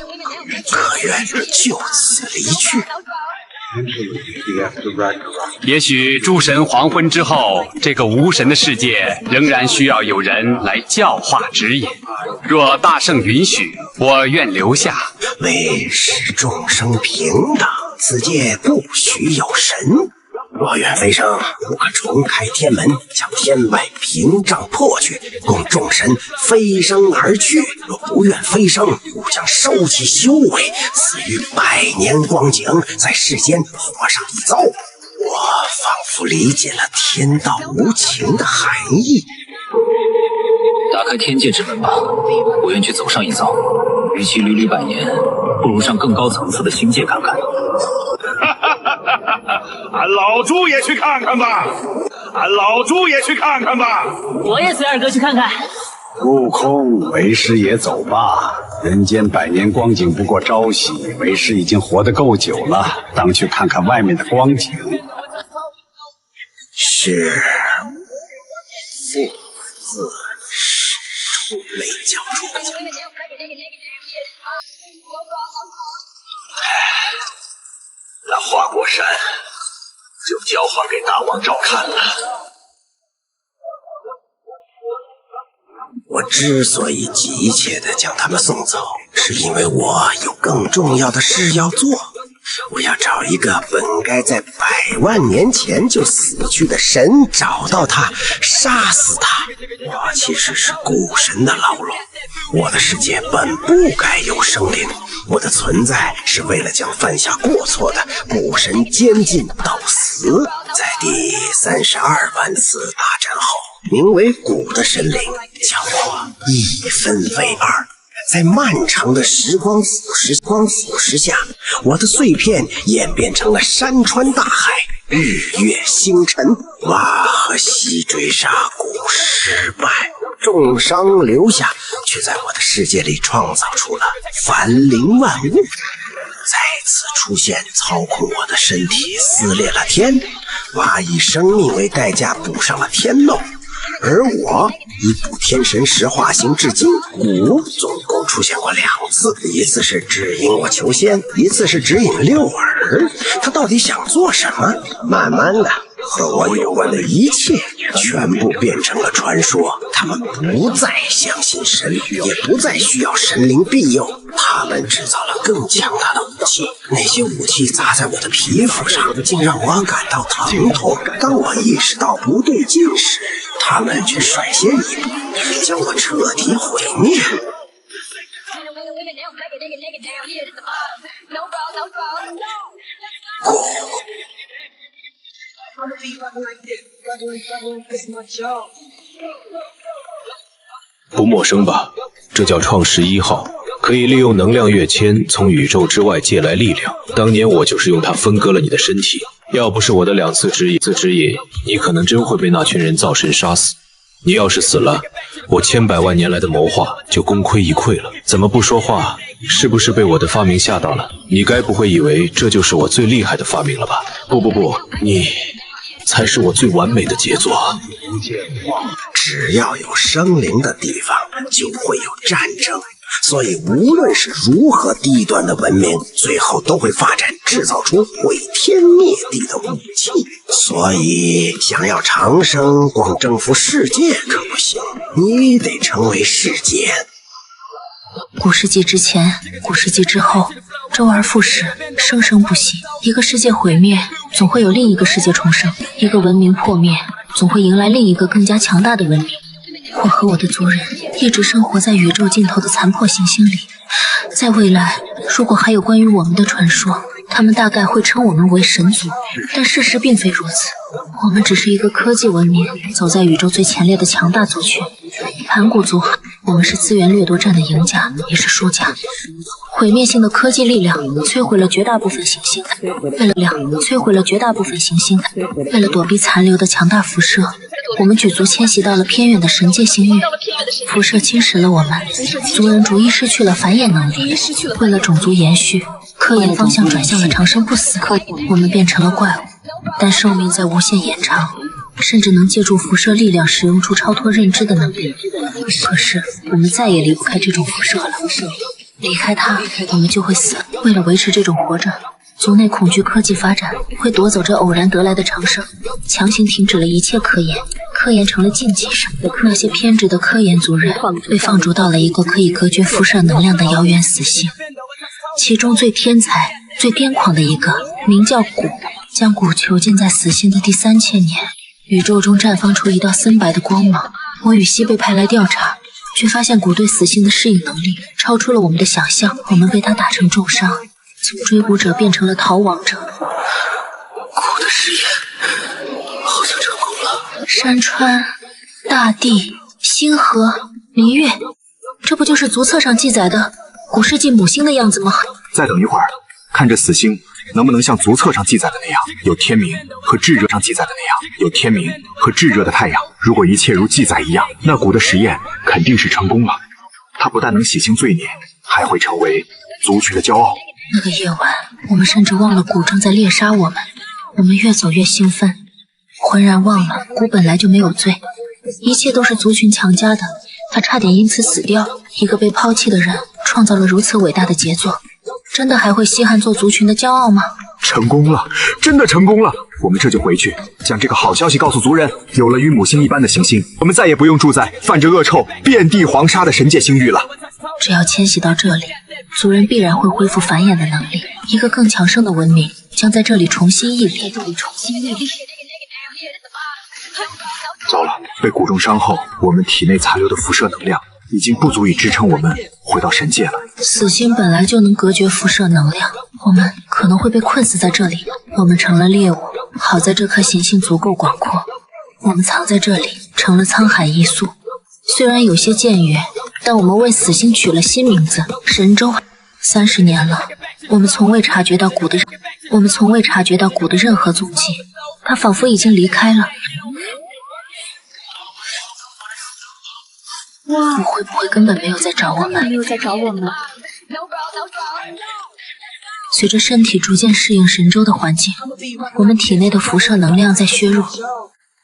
可愿就此离去？也许诸神黄昏之后，这个无神的世界仍然需要有人来教化指引。若大圣允许，我愿留下，为使众生平等。此界不许有神。我愿飞升，我可重开天门，将天外屏障破去，供众神飞升而去。若不愿飞升，我将收起修为，死于100年光景，在世间活上一遭。我仿佛理解了天道无情的含义。打开天界之门吧，我愿去走上一遭。与其屡屡100年，不如上更高层次的星界看看。俺老猪也去看看吧，俺老猪也去看看吧。我也随二哥去看看。悟空，为师也走吧。人间100年光景不过朝夕，为师已经活得够久了，当去看看外面的光景。是父子始出没教出。那花果山就交还给大王照看了。我之所以急切地将他们送走，是因为我有更重要的事要做。我要找一个本该在100万年前就死去的神，找到他，杀死他。我其实是古神的牢笼，我的世界本不该有生灵，我的存在是为了将犯下过错的古神监禁到死。在第32万次大战后，名为古的神灵将我一分为二。在漫长的时光腐蚀下，我的碎片演变成了山川大海、日月星辰。挖和西追杀古失败，重伤留下，却在我的世界里创造出了繁灵万物。再次出现，操控我的身体，撕裂了天。挖以生命为代价补上了天漏。而我以补天神石化形至今，古总共出现过2次，一次是指引我求仙，一次是指引六耳。他到底想做什么？慢慢的，和我有关的一切全部变成了传说。他们不再相信神，也不再需要神灵庇佑。他们制造了更强大的武器，那些武器砸在我的皮肤上，竟让我感到疼痛。当我意识到不对劲时，他们却率先一步，将我彻底毁灭。不陌生吧？这叫创世1号，可以利用能量跃迁从宇宙之外借来力量。当年我就是用它分割了你的身体，要不是我的2次指引，你可能真会被那群人造神杀死。你要是死了，我千百万年来的谋划就功亏一篑了。怎么不说话？是不是被我的发明吓到了？你该不会以为这就是我最厉害的发明了吧？不，你才是我最完美的杰作。只要有生灵的地方，就会有战争。所以无论是如何低端的文明，最后都会发展制造出毁天灭地的武器。所以想要长生，光征服世界可不行，你得成为世界。古世纪之前，古世纪之后，周而复始，生生不息。一个世界毁灭，总会有另一个世界重生；一个文明破灭，总会迎来另一个更加强大的文明。我和我的族人一直生活在宇宙尽头的残破行星里。在未来，如果还有关于我们的传说，他们大概会称我们为神族。但事实并非如此，我们只是一个科技文明走在宇宙最前列的强大族群——盘古族。我们是资源掠夺战的赢家，也是输家。毁灭性的科技力量摧毁了绝大部分行星，为了躲避残留的强大辐射，我们举族迁徙到了偏远的神界星域。辐射侵蚀了我们，族人逐一失去了繁衍能力。为了种族延续，科研方向转向了长生不死，我们变成了怪物，但寿命在无限延长，甚至能借助辐射力量使用出超脱认知的能力。可是我们再也离不开这种辐射了，离开它，我们就会死。为了维持这种活着，族内恐惧科技发展会夺走这偶然得来的长生，强行停止了一切科研，科研成了禁忌。那些偏执的科研族人被放逐到了一个可以隔绝辐射能量的遥远死星，其中最天才、最癫狂的一个名叫古，将古囚禁在死星的第3000年。宇宙中绽放出一道森白的光芒。我与西被派来调查，却发现古对死星的适应能力超出了我们的想象。我们被他打成重伤，从追捕者变成了逃亡者。古的实验好像成功了。山川、大地、星河、明月，这不就是族册上记载的古世纪母星的样子吗？再等一会儿，看这死星能不能像族册上记载的那样，有天明和炙热上记载的那样，有天明和炙热的太阳。如果一切如记载一样，那古的实验肯定是成功了。它不但能洗清罪孽，还会成为族群的骄傲。那个夜晚，我们甚至忘了古正在猎杀我们。我们越走越兴奋，浑然忘了古本来就没有罪，一切都是族群强加的。他差点因此死掉。一个被抛弃的人创造了如此伟大的杰作，真的还会稀罕做族群的骄傲吗？成功了，真的成功了！我们这就回去，将这个好消息告诉族人。有了与母星一般的行星，我们再也不用住在泛着恶臭、遍地黄沙的神界星域了。只要迁徙到这里，族人必然会恢复繁衍的能力，一个更强盛的文明将在这里重新屹立。糟了，被古重伤后，我们体内残留的辐射能量已经不足以支撑我们回到神界了。死星本来就能隔绝辐射能量，我们可能会被困死在这里。我们成了猎物，好在这颗行星足够广阔，我们藏在这里，成了沧海一粟。虽然有些僭越，但我们为死星取了新名字——神州。30年了，我们从未察觉到古的任何踪迹，它仿佛已经离开了。我会不会根本没有在找我们？随着身体逐渐适应神州的环境，我们体内的辐射能量在削弱。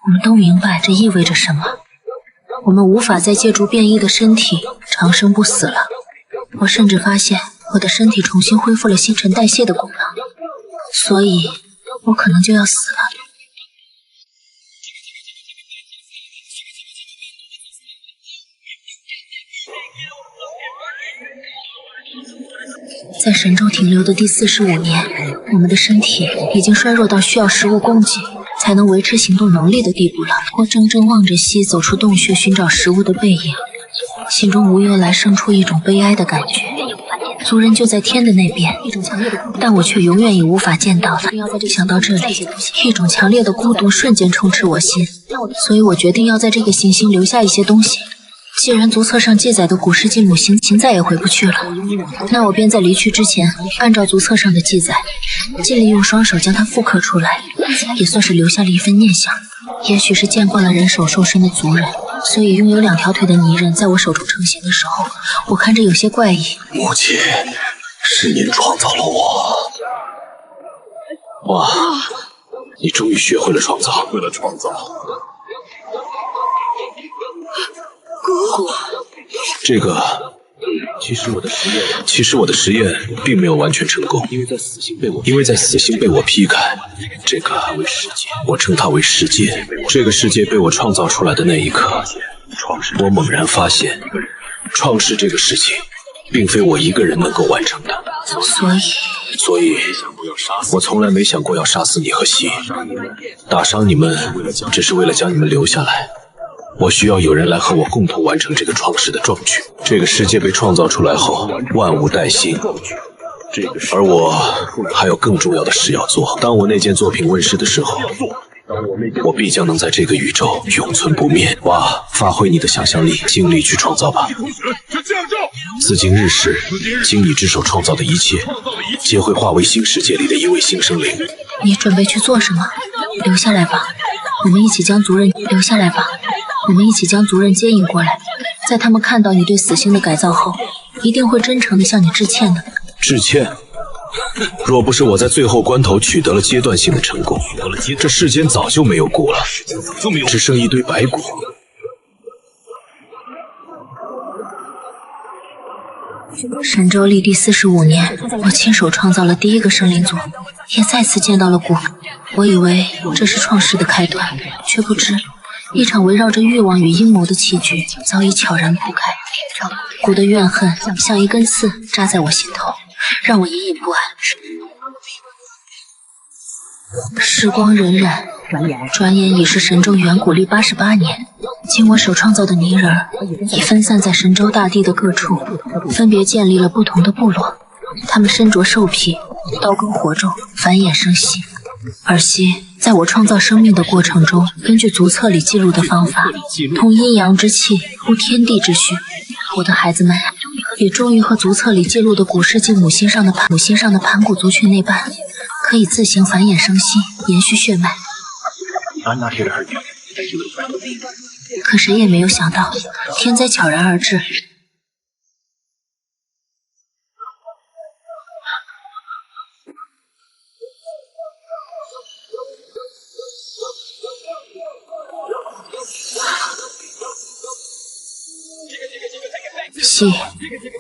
我们都明白这意味着什么。我们无法再借助变异的身体长生不死了。我甚至发现我的身体重新恢复了新陈代谢的功能，所以我可能就要死了。在神州停留的第45年，我们的身体已经衰弱到需要食物供给才能维持行动能力的地步了。我怔怔望着西走出洞穴寻找食物的背影，心中无由来生出一种悲哀的感觉。族人就在天的那边，但我却永远也无法见到他。想到这里，一种强烈的孤独瞬间充斥我心，所以我决定要在这个行星留下一些东西，既然足册上记载的古世纪母星再也回不去了，那我便在离去之前，按照足册上的记载，尽力用双手将它复刻出来，也算是留下了一份念想。也许是见惯了人手兽身的族人，所以拥有2条腿的泥人在我手中成型的时候，我看着有些怪异。母亲，是您创造了我。哇，你终于学会了创造。这个，其实我的实验并没有完全成功，因为在死星被我劈开。这个我称它为世界。这个世界被我创造出来的那一刻，我猛然发现，创世这个事情，并非我一个人能够完成的。所以，我从来没想过要杀死你和西，打伤你们，只是为了将你们留下来。我需要有人来和我共同完成这个创世的壮举。这个世界被创造出来后，万物待兴，而我还有更重要的事要做。当我那件作品问世的时候，我必将能在这个宇宙永存不灭。哇，发挥你的想象力，尽力去创造吧。自今日始，经你之手创造的一切，皆会化为新世界里的一位新生灵。你准备去做什么？留下来吧，我们一起将族人留下来吧。我们一起将族人接引过来，在他们看到你对死星的改造后，一定会真诚地向你致歉的。致歉？若不是我在最后关头取得了阶段性的成功，这世间早就没有骨了，只剩一堆白骨。神州立地45年，我亲手创造了第一个生灵族，也再次见到了骨。我以为这是创世的开端，却不知一场围绕着欲望与阴谋的棋局早已悄然铺开。骨的怨恨像一根刺扎在我心头，让我隐隐不安。时光荏苒，转眼已是神州远古历88年。经我手创造的泥人已分散在神州大地的各处，分别建立了不同的部落。他们身着兽皮，刀耕火种，繁衍生息。而西在我创造生命的过程中，根据足册里记录的方法，通阴阳之气，呼天地之虚。我的孩子们也终于和足册里记录的古世纪母星上的盘古族群那般，可以自行繁衍生息，延续血脉。可谁也没有想到，天灾悄然而至。西，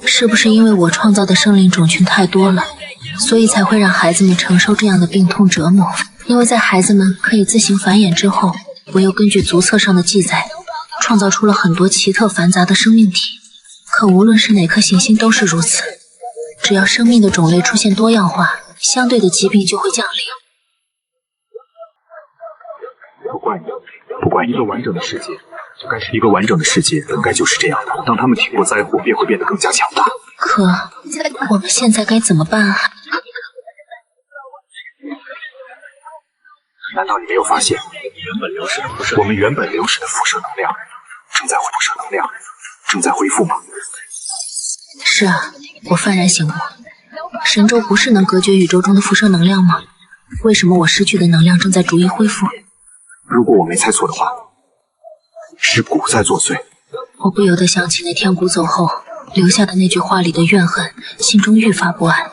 是不是因为我创造的生灵种群太多了，所以才会让孩子们承受这样的病痛折磨？因为在孩子们可以自行繁衍之后，我又根据足册上的记载，创造出了很多奇特繁杂的生命体。可无论是哪颗行星都是如此，只要生命的种类出现多样化，相对的疾病就会降临。不怪你，一个完整的世界本该就是这样的。当他们挺过灾祸，便会变得更加强大。可我们现在该怎么办啊？难道你没有发现，我们原本流失的辐射能量正在恢复吗？是啊，我幡然醒悟。神州不是能隔绝宇宙中的辐射能量吗？为什么我失去的能量正在逐一恢复？如果我没猜错的话，是蛊在作祟。我不由得想起那天蛊走后留下的那句话里的怨恨，心中愈发不安。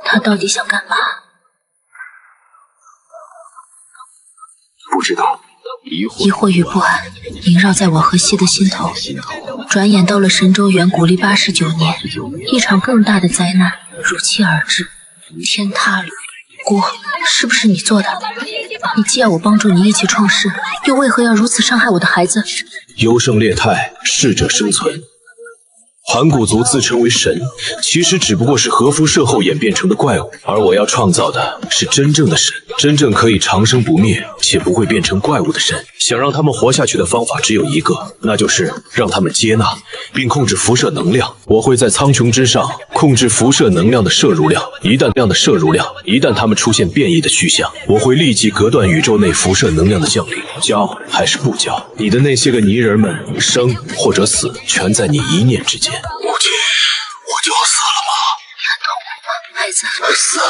他到底想干嘛？不知道。疑惑与不安萦绕在我和西的心头。转眼到了神州远古历89年，一场更大的灾难如期而至，天塌了。蛊是不是你做的？你既要我帮助你一起创世，又为何要如此伤害我的孩子？优胜劣汰，适者生存。盘古族自称为神，其实只不过是核辐射后演变成的怪物，而我要创造的是真正的神，真正可以长生不灭且不会变成怪物的神。想让他们活下去的方法只有一个，那就是让他们接纳并控制辐射能量。我会在苍穹之上控制辐射能量的摄入量，一旦他们出现变异的趋向，我会立即隔断宇宙内辐射能量的降临。教还是不教，你的那些个泥人们生或者死，全在你一念之间。母亲，我就要死了吗？孩子，死了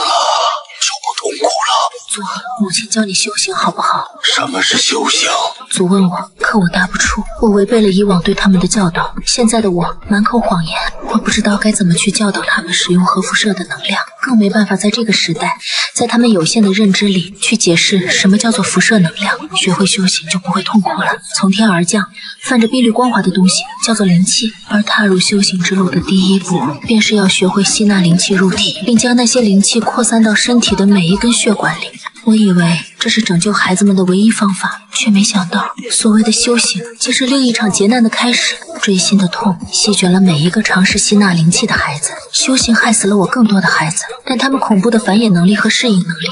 就不痛苦了。祖，母亲教你修行好不好？什么是修行？祖问我，可我答不出。我违背了以往对他们的教导，现在的我满口谎言，我不知道该怎么去教导他们使用核辐射的能量，更没办法在这个时代，在他们有限的认知里去解释什么叫做辐射能量。学会修行就不会痛苦了。从天而降，泛着碧绿光华的东西叫做灵气，而踏入修行之路的第一步，便是要学会吸纳灵气入体，并将那些灵气扩散到身体的每一根血管里。我以为这是拯救孩子们的唯一方法，却没想到所谓的修行竟是另一场劫难的开始。锥心的痛席卷了每一个尝试吸纳灵气的孩子，修行害死了我更多的孩子，但他们恐怖的繁衍能力和适应能力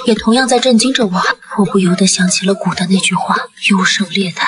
也同样在震惊着我。我不由得想起了古的那句话，优胜劣汰，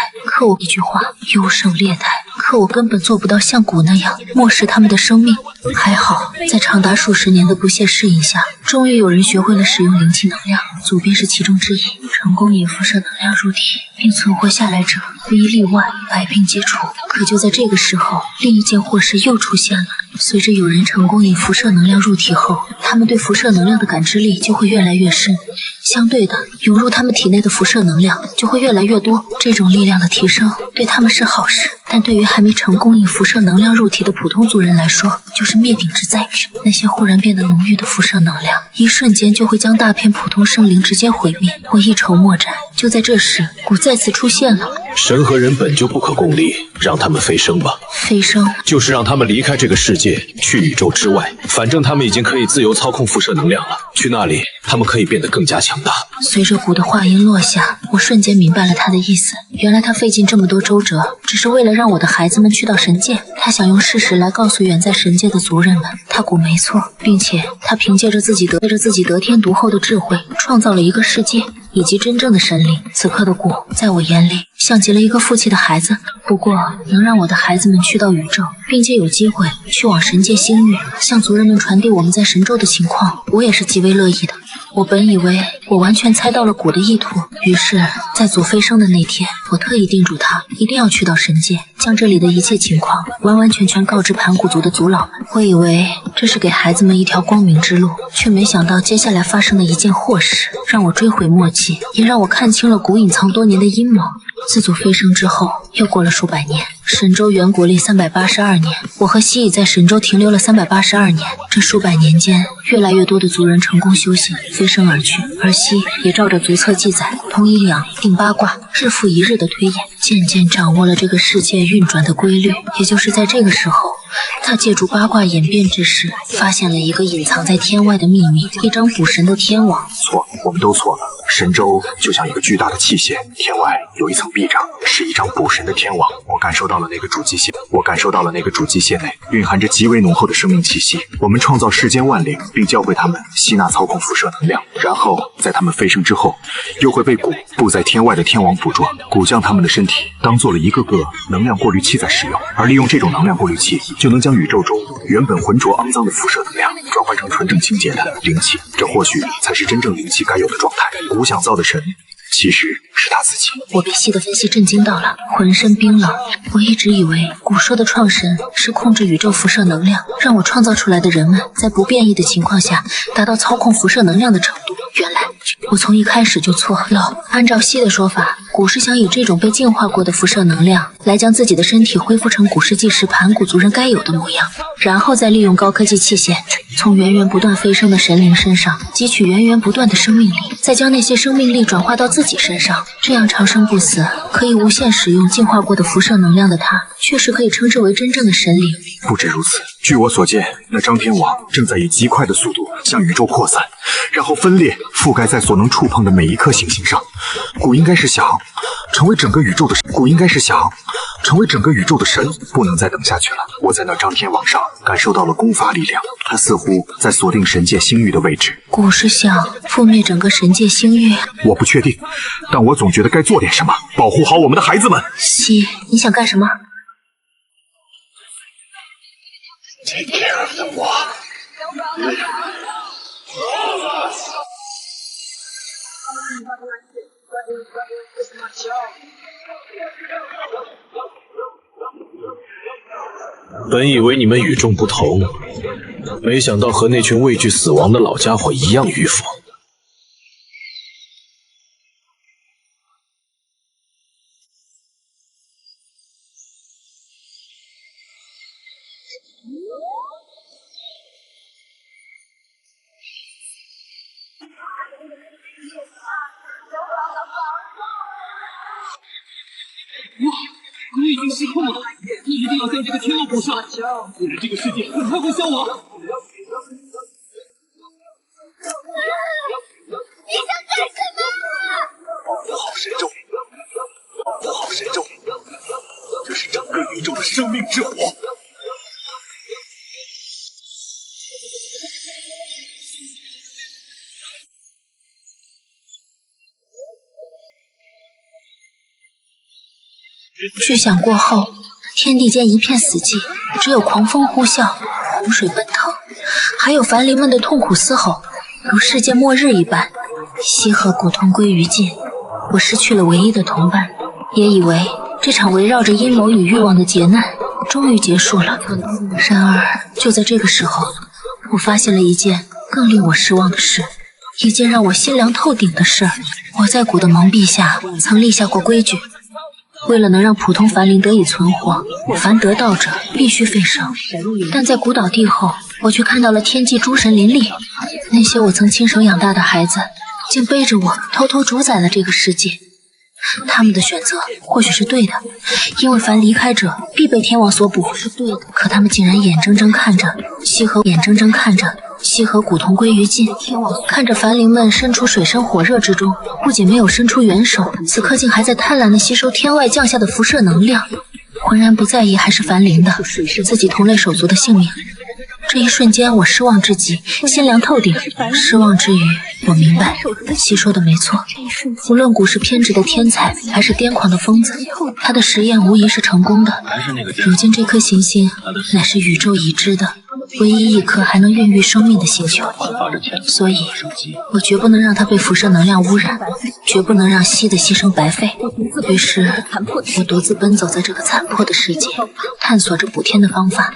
可我根本做不到像古那样漠视他们的生命。还好在长达数十年的不懈适应下，终于有人学会了使用灵气能量，祖便是其中之一，成功引辐射能量入体并存活下来者无一例外，百病皆除。可就在这个时候，另一件祸事又出现了。随着有人成功引辐射能量入体后，他们对辐射能量的感知力就会越来越深，相对的，涌入他们体内的辐射能量就会越来越多。这种力量的提升对他们是好事，但对于还没成功引辐射能量入体的普通族人来说，就是灭顶之灾。那些忽然变得浓郁的辐射能量，一瞬间就会将大片普通生灵直接毁灭。我一筹莫展。就在这时，古再次出现了。神和人本就不可共立，让他们飞升吧。飞升就是让他们离开这个世界，去宇宙之外。反正他们已经可以自由操控辐射能量了，去那里他们可以变得更加强大。随着古的话音落下，我瞬间明白了他的意思。原来他费尽这么多周折，只是为了让我的孩子们去到神界。他想用事实来告诉远在神界的族人们，他古没错，并且他凭借着自己得天独厚的智慧，创造了一个世界以及真正的神灵。此刻的古在我眼里像极了一个负气的孩子，不过能让我的孩子们去到宇宙，并且有机会去往神界星域，向族人们传递我们在神州的情况，我也是极为乐意的。我本以为我完全猜到了古的意图，于是在祖飞升的那天，我特意叮嘱他一定要去到神界，将这里的一切情况完完全全告知盘古族的族老们。我以为这是给孩子们一条光明之路，却没想到接下来发生的一件祸事，让我追悔莫及，也让我看清了古隐藏多年的阴谋。自祖飞升之后，又过了数百年，神州元国历382年，我和西乙在神州停留了382年。这数百年间，越来越多的族人成功修行，飞升而去，而西也照着族册记载，通阴阳、定八卦，日复一日的推演，渐渐掌握了这个世界运转的规律。也就是在这个时候，他借助八卦演变之时，发现了一个隐藏在天外的秘密，一张捕神的天网。错，我们都错了。神州就像一个巨大的器械，天外有一层壁障，是一张捕神的天网。我感受到了那个主机械内蕴含着极为浓厚的生命气息。我们创造世间万灵，并教会他们吸纳操控辐射能量，然后在他们飞升之后，又会被古布在天外的天网捕捉。古将他们的身体当做了一个个能量过滤器在使用，而利用这种能量过滤器，就能将宇宙中原本浑浊肮脏的辐射能量转换成纯正清洁的灵气。这或许才是真正灵气该有的状态。古想造的神，其实是他自己。我被细的分析震惊到了，浑身冰冷。我一直以为古说的创神是控制宇宙辐射能量，让我创造出来的人们在不变异的情况下达到操控辐射能量的程度。原来我从一开始就错了。按照西的说法，古是想以这种被净化过的辐射能量来将自己的身体恢复成古世纪时盘古族人该有的模样，然后再利用高科技器械从源源不断飞升的神灵身上汲取源源不断的生命力，再将那些生命力转化到自己身上，这样长生不死，可以无限使用净化过的辐射能量的他，确实可以称之为真正的神灵。不止如此，据我所见，那张天网正在以极快的速度向宇宙扩散，然后分裂，覆盖在所能触碰的每一颗行星上。古应该是想成为整个宇宙的神，成为整个宇宙的神，不能再等下去了。我在那张天网上感受到了功法力量，它似乎在锁定神界星域的位置。蛊是想覆灭整个神界星域？我不确定，但我总觉得该做点什么，保护好我们的孩子们。西，你想干什么？ Take care of them all. 本以为你们与众不同，没想到和那群畏惧死亡的老家伙一样迂腐。你已经失控了，你一定要将这个天牢补上，不然这个世界很快会消亡。你想干什么？保护好神咒，保护好神咒，这是整个宇宙的生命之火。巨响过后，天地间一片死寂，只有狂风呼啸，洪水奔腾，还有凡灵们的痛苦嘶吼，如世界末日一般。西河古潼归于尽，我失去了唯一的同伴，也以为这场围绕着阴谋与欲望的劫难终于结束了。然而，就在这个时候，我发现了一件更令我失望的事，一件让我心凉透顶的事。我在蛊的蒙蔽下，曾立下过规矩。为了能让普通凡灵得以存活，凡得道者必须废生。但在蛊倒地后，我却看到了天际诸神林立，那些我曾亲手养大的孩子，竟背着我偷偷主宰了这个世界。他们的选择或许是对的，因为凡离开者必被天网所捕。可他们竟然眼睁睁看着西河古潼归于尽，看着凡灵们身处水深火热之中，不仅没有伸出援手，此刻竟还在贪婪地吸收天外降下的辐射能量，浑然不在意还是凡灵的自己同类手足的性命。这一瞬间，我失望至极，心凉透顶。失望之余，我明白，西说的没错。无论蛊是偏执的天才，还是癫狂的疯子，他的实验无疑是成功的。如今这颗行星乃是宇宙已知的唯一一颗还能孕育生命的星球，所以，我绝不能让它被辐射能量污染，绝不能让西的牺牲白费。于是，我独自奔走在这个残破的世界，探索着补天的方法。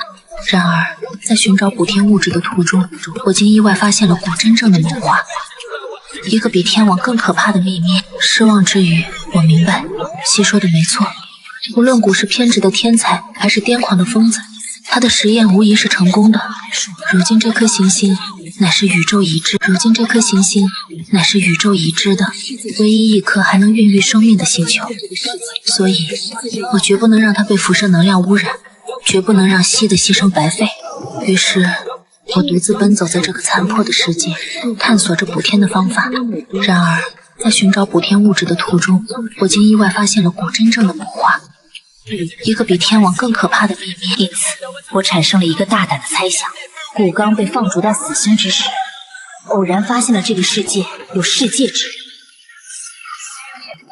然而，在寻找补天物质的途中，我竟意外发现了蛊真正的谋划，一个比天网更可怕的秘密。失望之余，我明白，西说的没错。无论蛊是偏执的天才，还是癫狂的疯子，他的实验无疑是成功的。如今这颗行星乃是宇宙已知的唯一一颗还能孕育生命的星球，所以，我绝不能让它被辐射能量污染。绝不能让西的牺牲白费。于是，我独自奔走在这个残破的世界，探索着补天的方法。然而，在寻找补天物质的途中，我竟意外发现了蛊真正的谋划，一个比天网更可怕的秘密。因此，我产生了一个大胆的猜想：蛊刚被放逐到死星之时，偶然发现了这个世界有世界之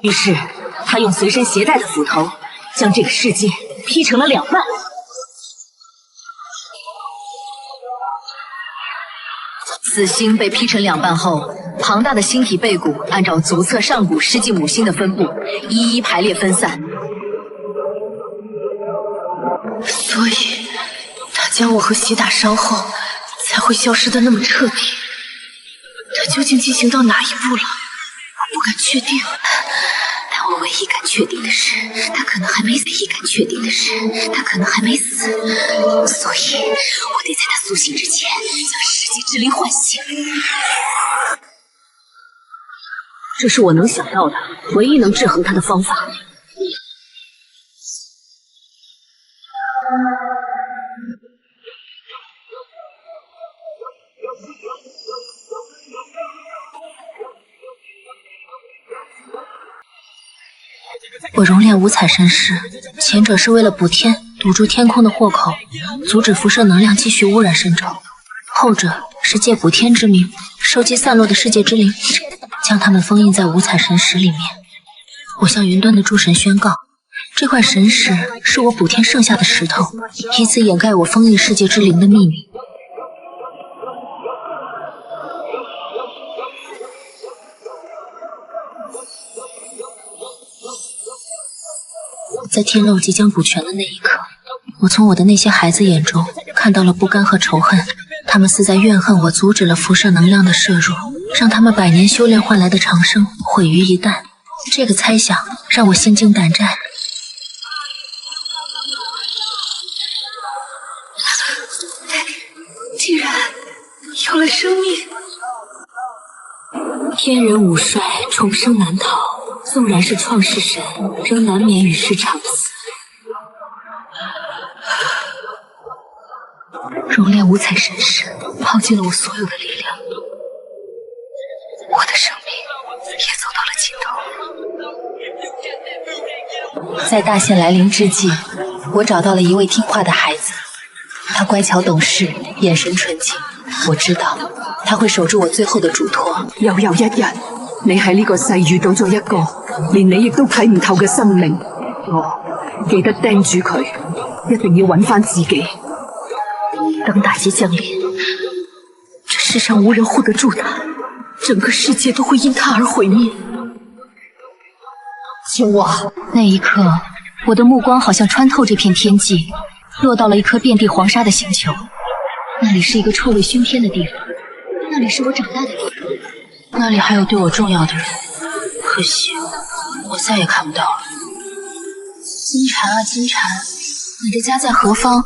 力，于是他用随身携带的斧头将这个世界劈成了两半。死星被劈成两半后，庞大的星体背骨按照足侧上古世纪母星的分布，一一排列分散。所以，他将我和西打伤后，才会消失的那么彻底。他究竟进行到哪一步了？我不敢确定。但我唯一敢确定的是，他可能还没死。所以，我得在他苏醒之前，将世界之灵唤醒。这是我能想到的唯一能制衡他的方法。我熔炼五彩神石，前者是为了补天，堵住天空的豁口，阻止辐射能量继续污染神州；后者是借补天之名，收集散落的世界之灵，将它们封印在五彩神石里面。我向云端的诸神宣告，这块神石是我补天剩下的石头，以此掩盖我封印世界之灵的秘密。在天漏即将补全的那一刻，我从我的那些孩子眼中看到了不甘和仇恨，他们似在怨恨我阻止了辐射能量的摄入，让他们百年修炼换来的长生毁于一旦。这个猜想让我心惊胆战。竟然有了生命！天人五衰，重生难逃，纵然是创世神，仍难免与世长辞。熔炼五彩神石，耗尽了我所有的力量，我的生命也走到了尽头。在大限来临之际，我找到了一位听话的孩子，他乖巧懂事，眼神纯净。我知道他會守住我最後的囑託。又有一日，你喺呢個世遇到咗一個連你亦都睇唔透嘅生命，我記得盯住佢，一定要揾翻自己。當大劫降臨，這世上無人護得住他，整個世界都會因他而毀滅。青蛙，那一刻，我的目光好像穿透這片天際，落到了一顆遍地黃沙的星球。那裡是一個臭味熏天的地方，那裡是我長大的地方，那裡還有對我重要的人，可惜我再也看不到了。金蟬啊金蟬，你的家在何方？